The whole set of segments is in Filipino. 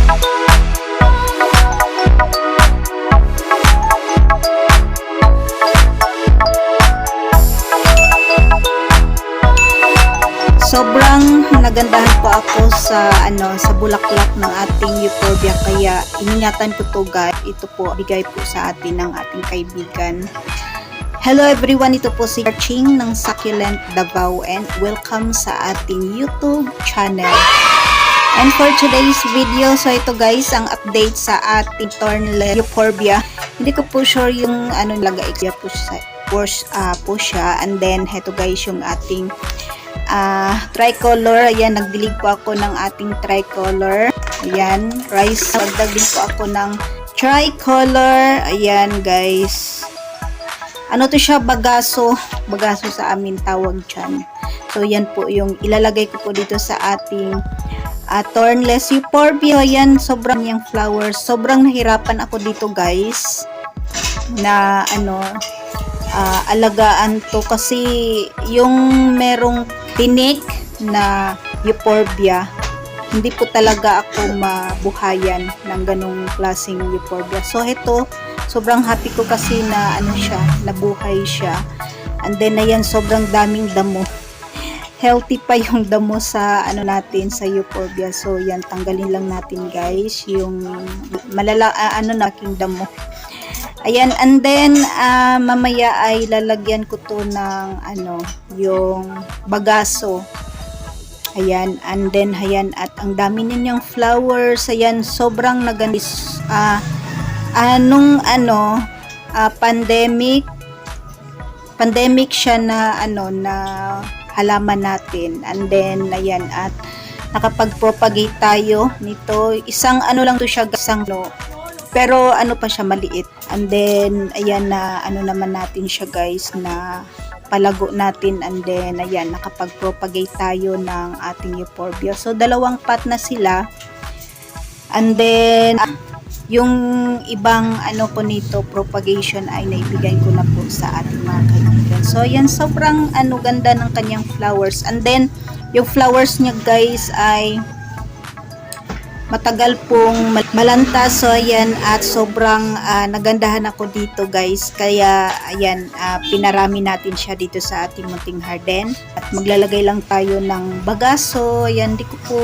Sobrang nagandahan po ako sa sa bulaklak ng ating euphorbia, kaya iningatan ko to guys. Ito po bigay po sa atin ng ating kaibigan. Hello everyone, ito po si Ching ng Succulent Davao and welcome sa ating YouTube channel. And for today's video, so ito guys ang update sa ating thornless euphorbia. Hindi ko po sure yung lagay po siya, and then heto guys yung ating tricolor. Ayan, nagdilig po ako ng ating tricolor. Ayan, rice. Nagdag din po ako ng tricolor. Ayan guys, ano to siya, bagaso sa amin tawag dyan. So yan po yung ilalagay ko po dito sa ating thornless euphorbia. Ayan, sobrang yung flowers. Sobrang nahirapan ako dito guys na alagaan to, kasi yung merong tinik na euphorbia, hindi po talaga ako mabuhayan ng ganong klaseng euphorbia. So ito, sobrang happy ko kasi na nabuhay siya. And then ayan, sobrang daming damo. Healthy pa yung damo sa natin sa euphorbia. So yan, tanggalin lang natin guys yung naking damo. Ayan, and then mamaya ay lalagyan ko to ng yung bagaso. Ayan, and then ayan, at ang dami niyang flowers. Ayan, sobrang nagandis pandemic siya na na halaman natin. And then ayan, at nakapag-propagate tayo nito. Isang lang to siya, isang pero pa siya, maliit. And then ayan, na naman natin siya guys, na palago natin. And then ayan, nakapag-propagate tayo ng ating euphorbia. So dalawang pot na sila. And then yung ibang po nito propagation ay naibigay ko na po sa ating mga kaibigan. So ayan, sobrang ganda ng kanyang flowers. And then yung flowers niya guys ay matagal pong malanta. So ayan, at sobrang nagandahan ako dito guys, kaya ayan, pinarami natin siya dito sa ating munting garden. At maglalagay lang tayo ng bagaso. Ayan, di ko po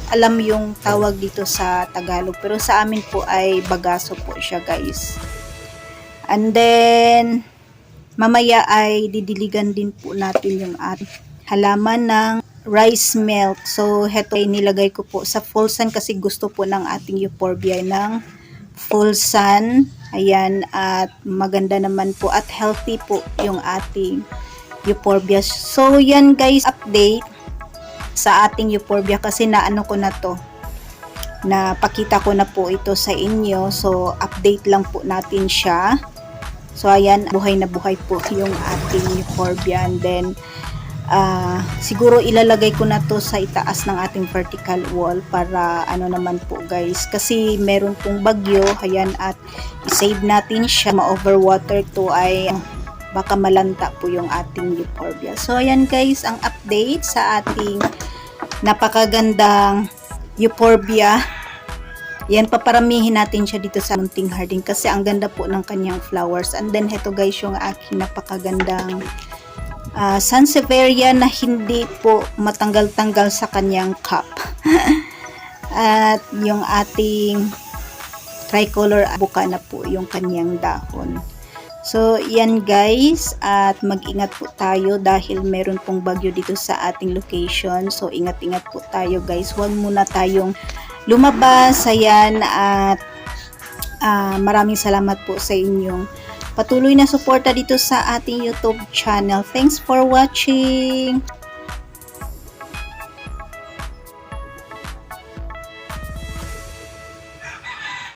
alam yung tawag dito sa Tagalog, pero sa amin po ay bagaso po siya guys. And then mamaya ay didiligan din po natin yung ating halaman ng rice milk. So heto ay nilagay ko po sa full sun, kasi gusto po ng ating euphorbia ng full sun. Ayan, at maganda naman po at healthy po yung ating euphorbia. So yan guys, update sa ating euphorbia, kasi ko na to, napakita ko na po ito sa inyo. So update lang po natin siya. So ayan, buhay na buhay po yung ating euphorbia. And then siguro ilalagay ko na to sa itaas ng ating vertical wall para naman po guys, kasi meron pong bagyo. Ayan, at i-save natin siya, ma-overwater to ay baka malanta po yung ating euphorbia. So ayan guys, ang update sa ating napakagandang euphorbia. Yan, paparamihin natin siya dito sa munting garden kasi ang ganda po ng kanyang flowers. And then heto guys, yung aking napakagandang Sansevieria na hindi po matanggal-tanggal sa kanyang cup. At yung ating tricolor, buka na po yung kanyang dahon. So yan guys, at mag-ingat po tayo dahil meron pong bagyo dito sa ating location. So ingat-ingat po tayo guys, huwag muna tayong lumabas. Ayan, at maraming salamat po sa inyong patuloy na suporta dito sa ating YouTube channel. Thanks for watching!